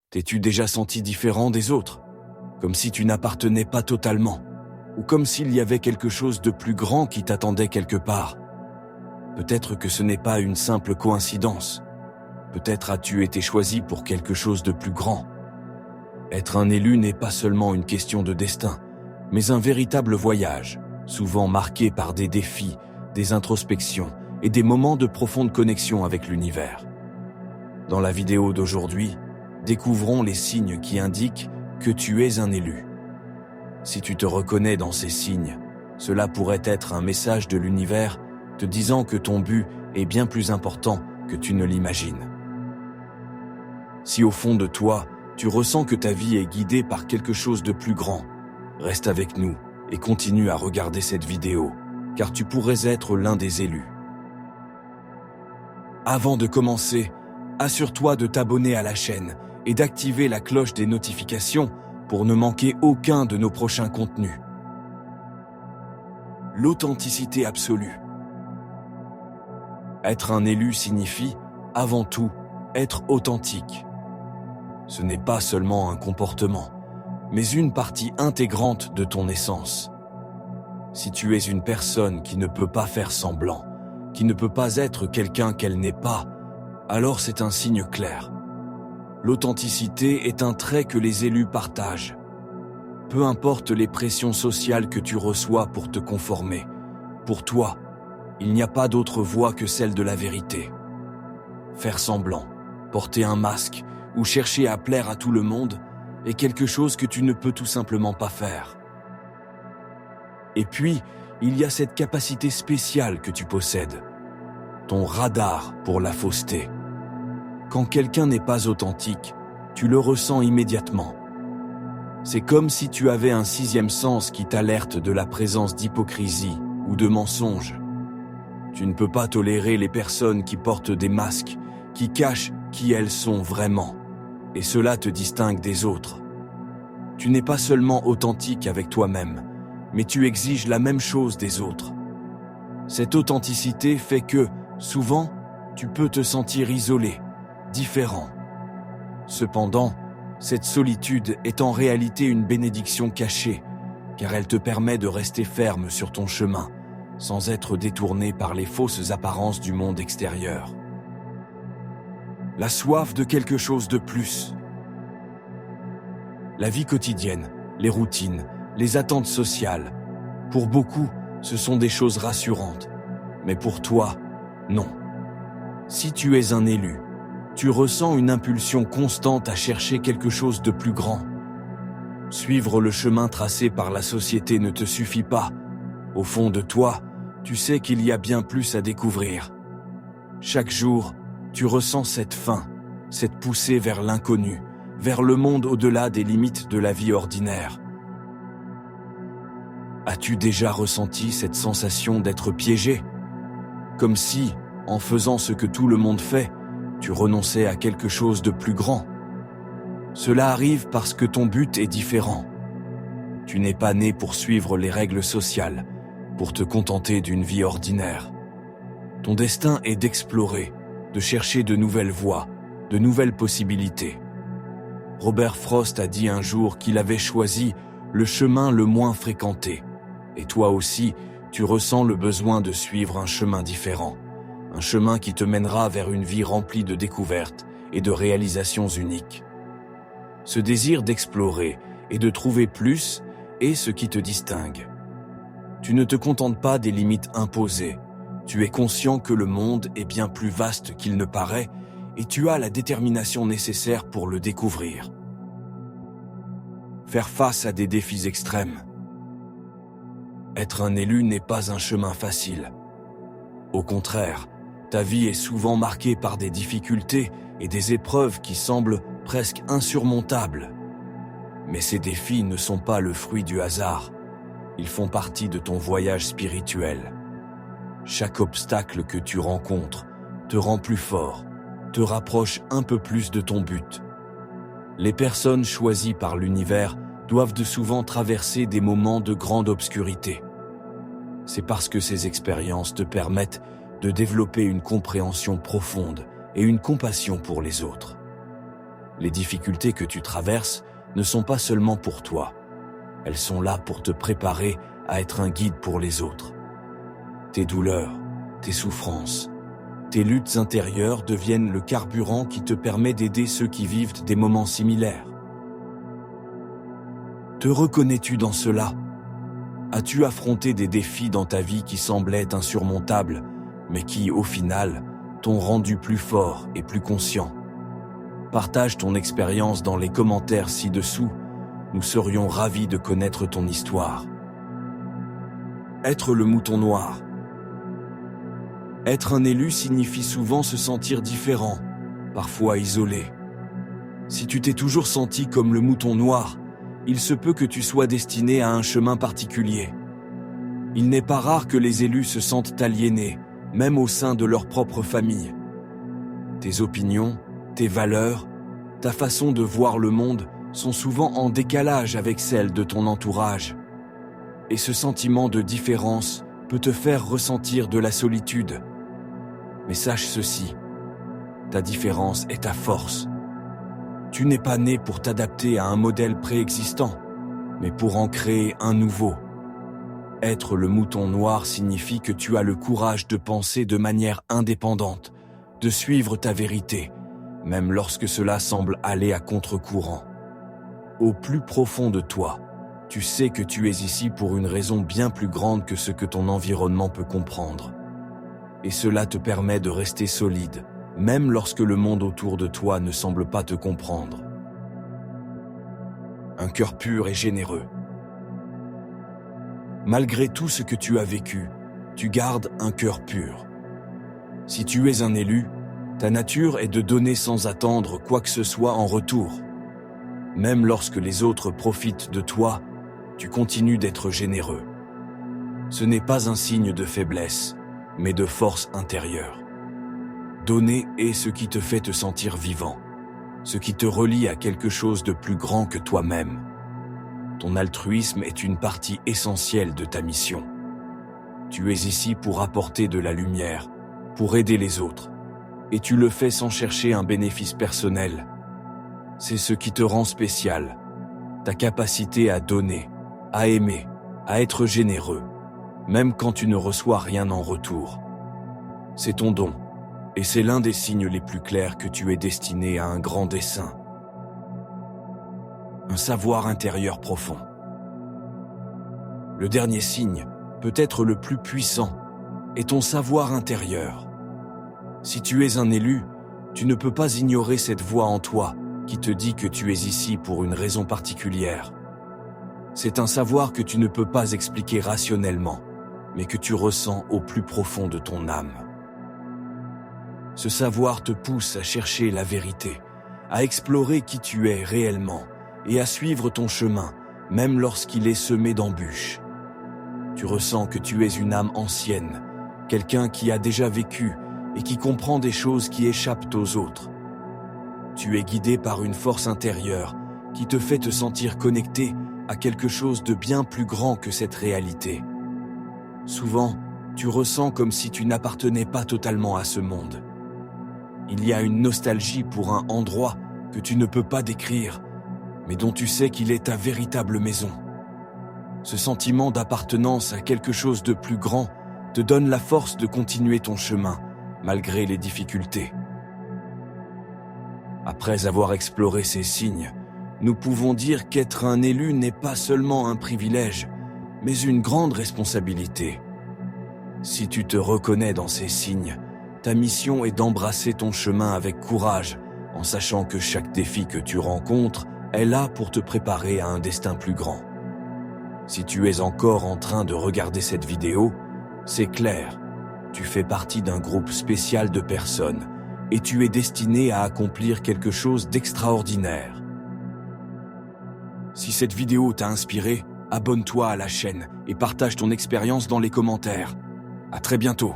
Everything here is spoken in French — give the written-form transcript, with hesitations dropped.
T'es-tu déjà senti différent des autres? Comme si tu n'appartenais pas totalement? Ou comme s'il y avait quelque chose de plus grand qui t'attendait quelque part? Peut-être que ce n'est pas une simple coïncidence. Peut-être as-tu été choisi pour quelque chose de plus grand. Être un élu n'est pas seulement une question de destin, mais un véritable voyage, souvent marqué par des défis, des introspections et des moments de profonde connexion avec l'univers. Dans la vidéo d'aujourd'hui, découvrons les signes qui indiquent que tu es un élu. Si tu te reconnais dans ces signes, cela pourrait être un message de l'univers te disant que ton but est bien plus important que tu ne l'imagines. Si au fond de toi, tu ressens que ta vie est guidée par quelque chose de plus grand, reste avec nous et continue à regarder cette vidéo, car tu pourrais être l'un des élus. Avant de commencer, assure-toi de t'abonner à la chaîne et d'activer la cloche des notifications pour ne manquer aucun de nos prochains contenus. L'authenticité absolue. Être un élu signifie, avant tout, être authentique. Ce n'est pas seulement un comportement, mais une partie intégrante de ton essence. Si tu es une personne qui ne peut pas faire semblant, qui ne peut pas être quelqu'un qu'elle n'est pas, alors c'est un signe clair. L'authenticité est un trait que les élus partagent. Peu importe les pressions sociales que tu reçois pour te conformer, pour toi, il n'y a pas d'autre voie que celle de la vérité. Faire semblant, porter un masque ou chercher à plaire à tout le monde est quelque chose que tu ne peux tout simplement pas faire. Et puis, il y a cette capacité spéciale que tu possèdes, ton radar pour la fausseté. Quand quelqu'un n'est pas authentique, tu le ressens immédiatement. C'est comme si tu avais un sixième sens qui t'alerte de la présence d'hypocrisie ou de mensonge. Tu ne peux pas tolérer les personnes qui portent des masques, qui cachent qui elles sont vraiment, et cela te distingue des autres. Tu n'es pas seulement authentique avec toi-même, mais tu exiges la même chose des autres. Cette authenticité fait que, souvent, tu peux te sentir isolé, différent. Cependant, cette solitude est en réalité une bénédiction cachée, car elle te permet de rester ferme sur ton chemin, sans être détourné par les fausses apparences du monde extérieur. La soif de quelque chose de plus. La vie quotidienne, les routines, les attentes sociales, pour beaucoup, ce sont des choses rassurantes. Mais pour toi, non. Si tu es un élu, tu ressens une impulsion constante à chercher quelque chose de plus grand. Suivre le chemin tracé par la société ne te suffit pas. Au fond de toi, tu sais qu'il y a bien plus à découvrir. Chaque jour, tu ressens cette faim, cette poussée vers l'inconnu, vers le monde au-delà des limites de la vie ordinaire. As-tu déjà ressenti cette sensation d'être piégé? Comme si, en faisant ce que tout le monde fait, tu renonçais à quelque chose de plus grand. Cela arrive parce que ton but est différent. Tu n'es pas né pour suivre les règles sociales, pour te contenter d'une vie ordinaire. Ton destin est d'explorer, de chercher de nouvelles voies, de nouvelles possibilités. Robert Frost a dit un jour qu'il avait choisi le chemin le moins fréquenté. Et toi aussi, tu ressens le besoin de suivre un chemin différent. Un chemin qui te mènera vers une vie remplie de découvertes et de réalisations uniques. Ce désir d'explorer et de trouver plus est ce qui te distingue. Tu ne te contentes pas des limites imposées. Tu es conscient que le monde est bien plus vaste qu'il ne paraît et tu as la détermination nécessaire pour le découvrir. Faire face à des défis extrêmes. Être un élu n'est pas un chemin facile. Au contraire, ta vie est souvent marquée par des difficultés et des épreuves qui semblent presque insurmontables. Mais ces défis ne sont pas le fruit du hasard. Ils font partie de ton voyage spirituel. Chaque obstacle que tu rencontres te rend plus fort, te rapproche un peu plus de ton but. Les personnes choisies par l'univers doivent de souvent traverser des moments de grande obscurité. C'est parce que ces expériences te permettent de développer une compréhension profonde et une compassion pour les autres. Les difficultés que tu traverses ne sont pas seulement pour toi. Elles sont là pour te préparer à être un guide pour les autres. Tes douleurs, tes souffrances, tes luttes intérieures deviennent le carburant qui te permet d'aider ceux qui vivent des moments similaires. Te reconnais-tu dans cela? As-tu affronté des défis dans ta vie qui semblaient insurmontables, mais qui, au final, t'ont rendu plus fort et plus conscient? Partage ton expérience dans les commentaires ci-dessous. Nous serions ravis de connaître ton histoire. Être le mouton noir. Être un élu signifie souvent se sentir différent, parfois isolé. Si tu t'es toujours senti comme le mouton noir, il se peut que tu sois destiné à un chemin particulier. Il n'est pas rare que les élus se sentent aliénés, même au sein de leur propre famille. Tes opinions, tes valeurs, ta façon de voir le monde sont souvent en décalage avec celles de ton entourage. Et ce sentiment de différence peut te faire ressentir de la solitude. Mais sache ceci, ta différence est ta force. Tu n'es pas né pour t'adapter à un modèle préexistant, mais pour en créer un nouveau. Être le mouton noir signifie que tu as le courage de penser de manière indépendante, de suivre ta vérité, même lorsque cela semble aller à contre-courant. Au plus profond de toi, tu sais que tu es ici pour une raison bien plus grande que ce que ton environnement peut comprendre. Et cela te permet de rester solide, même lorsque le monde autour de toi ne semble pas te comprendre. Un cœur pur et généreux. Malgré tout ce que tu as vécu, tu gardes un cœur pur. Si tu es un élu, ta nature est de donner sans attendre quoi que ce soit en retour. Même lorsque les autres profitent de toi, tu continues d'être généreux. Ce n'est pas un signe de faiblesse, mais de force intérieure. Donner est ce qui te fait te sentir vivant, ce qui te relie à quelque chose de plus grand que toi-même. Ton altruisme est une partie essentielle de ta mission. Tu es ici pour apporter de la lumière, pour aider les autres, et tu le fais sans chercher un bénéfice personnel. C'est ce qui te rend spécial, ta capacité à donner, à aimer, à être généreux, même quand tu ne reçois rien en retour. C'est ton don, et c'est l'un des signes les plus clairs que tu es destiné à un grand dessein. Un savoir intérieur profond. Le dernier signe, peut-être le plus puissant, est ton savoir intérieur. Si tu es un élu, tu ne peux pas ignorer cette voix en toi qui te dit que tu es ici pour une raison particulière. C'est un savoir que tu ne peux pas expliquer rationnellement, mais que tu ressens au plus profond de ton âme. Ce savoir te pousse à chercher la vérité, à explorer qui tu es réellement et à suivre ton chemin, même lorsqu'il est semé d'embûches. Tu ressens que tu es une âme ancienne, quelqu'un qui a déjà vécu et qui comprend des choses qui échappent aux autres. Tu es guidé par une force intérieure qui te fait te sentir connecté à quelque chose de bien plus grand que cette réalité. Souvent, tu ressens comme si tu n'appartenais pas totalement à ce monde. Il y a une nostalgie pour un endroit que tu ne peux pas décrire, mais dont tu sais qu'il est ta véritable maison. Ce sentiment d'appartenance à quelque chose de plus grand te donne la force de continuer ton chemin, malgré les difficultés. Après avoir exploré ces signes, nous pouvons dire qu'être un élu n'est pas seulement un privilège, mais une grande responsabilité. Si tu te reconnais dans ces signes, ta mission est d'embrasser ton chemin avec courage, en sachant que chaque défi que tu rencontres est là pour te préparer à un destin plus grand. Si tu es encore en train de regarder cette vidéo, c'est clair, tu fais partie d'un groupe spécial de personnes et tu es destiné à accomplir quelque chose d'extraordinaire. Si cette vidéo t'a inspiré, abonne-toi à la chaîne et partage ton expérience dans les commentaires. À très bientôt.